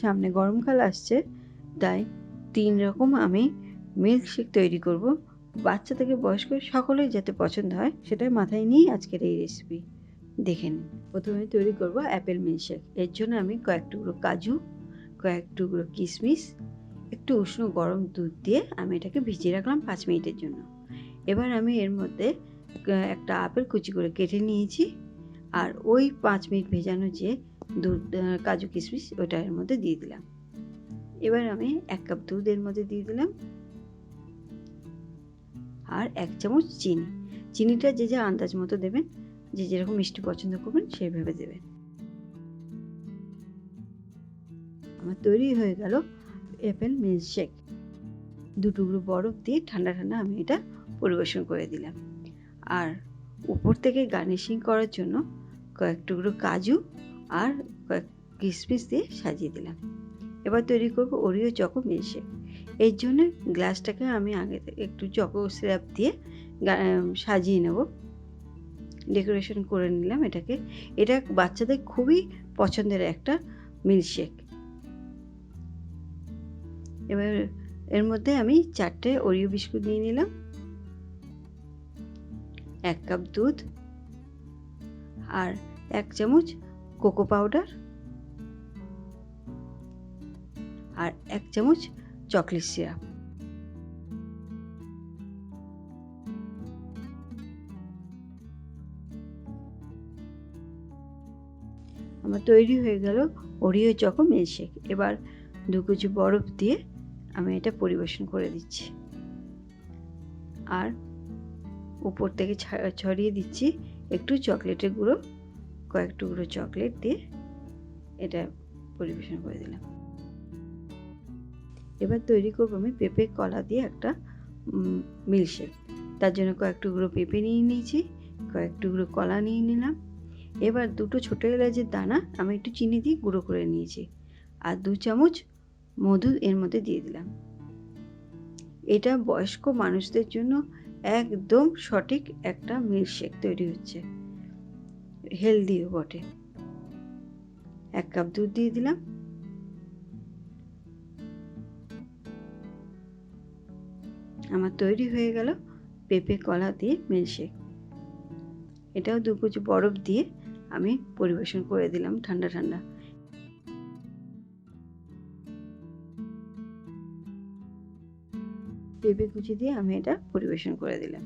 সামনে গরমকাল আসছে, তাই 3 রকম আমি মিল্কশেক তৈরি করব। বাচ্চা থেকে বয়স্ক সকলেই যাতে পছন্দ হয় সেটাই মাথায় নিয়ে আজকের এই রেসিপি। দেখে নিন। প্রথমে তৈরি করব অ্যাপেল মিল্কশেক। এর জন্য আমি কয়েক টুকরো কাজু, কয়েক টুকরো কিশমিশ, একটু উষ্ণ গরম দুধ দিয়ে আমি এটাকে ভিজিয়ে রাখলাম 5 মিনিটের জন্য। এবার আমি এর মধ্যে একটা আপেল কুচি করে কেটে নিয়েছি, আর ওই 5 মিনিট ভেজানো যে দুধ, কাজু কিশমিশ ওটা এর মধ্যে দিয়ে দিলাম। এবার আমি 1 কাপ দুধ এর মধ্যে দিয়ে দিলাম, আর 1 চামচ চিনি। চিনিটা যে যা আন্দাজ মতো দেবেন, যে যেরকম মিষ্টি পছন্দ করবেন সেইভাবে দেবেন। আমার তৈরি হয়ে গেল অ্যাপেল মিল্কশেক। 2 টুকরো বরফ দিয়ে ঠান্ডা ঠান্ডা আমি এটা পরিবেশন করে দিলাম। আর উপর থেকে গার্নিশিং করার জন্য কয়েক টুকরো কাজু আর কয়েক কিশমিশ দিয়ে সাজিয়ে দিলাম। এবার তৈরি করব ওরিও চকো মিল্কশেক। এর জন্য গ্লাসটাকে আমি আগে থেকে একটু চকো সিরাপ দিয়ে সাজিয়ে নেব, ডেকোরেশন করে নিলাম এটাকে। এটা বাচ্চাদের খুবই পছন্দের একটা মিল্কশেক। এবার এর মধ্যে আমি 4টে ওরিও বিস্কুট নিয়ে নিলাম, 1 কাপ দুধ, আর 1 চামচ কোকো পাউডার, আর 1 চামচ চকলেট সিরাপ। আমার তৈরি হয়ে গেল ওরিও চকো মিল্কশেক। এবার 2 কুচি বরফ দিয়ে আমি এটা পরিবেশন করে দিচ্ছি, আর উপর থেকে ছড়িয়ে দিচ্ছি একটু চকলেটের গুঁড়ো। কয়েক টুকরো চকলেট দিয়ে এটা পরিবেশন করে দিলাম। এবার তৈরি করব আমি পেঁপে কলা দিয়ে একটা মিল্কশেক। তার জন্য কয়েক টুকরো পেঁপে নিয়ে নিয়েছি, কয়েক টুকরো কলা নিয়ে নিলাম। এবার 2টো ছোটো এলাচের দানা আমি একটু চিনি দিয়ে গুঁড়ো করে নিয়েছি, আর 2 চামচ মধু এর মধ্যে দিয়ে দিলাম। এটা বয়স্ক মানুষদের জন্য একদম সঠিক একটা মিল্কশেক তৈরি হচ্ছে, হেলদিও বটে। 1 কাপ দুধ দিয়ে দিলাম, আমার তৈরি হয়ে গেল পেঁপে কলা দিয়ে মিল্কশেক। এটাও 2 কুচি বরফ দিয়ে আমি পরিবেশন করে দিলাম ঠান্ডা ঠান্ডা। পেঁপে কুচি দিয়ে আমি এটা পরিবেশন করে দিলাম।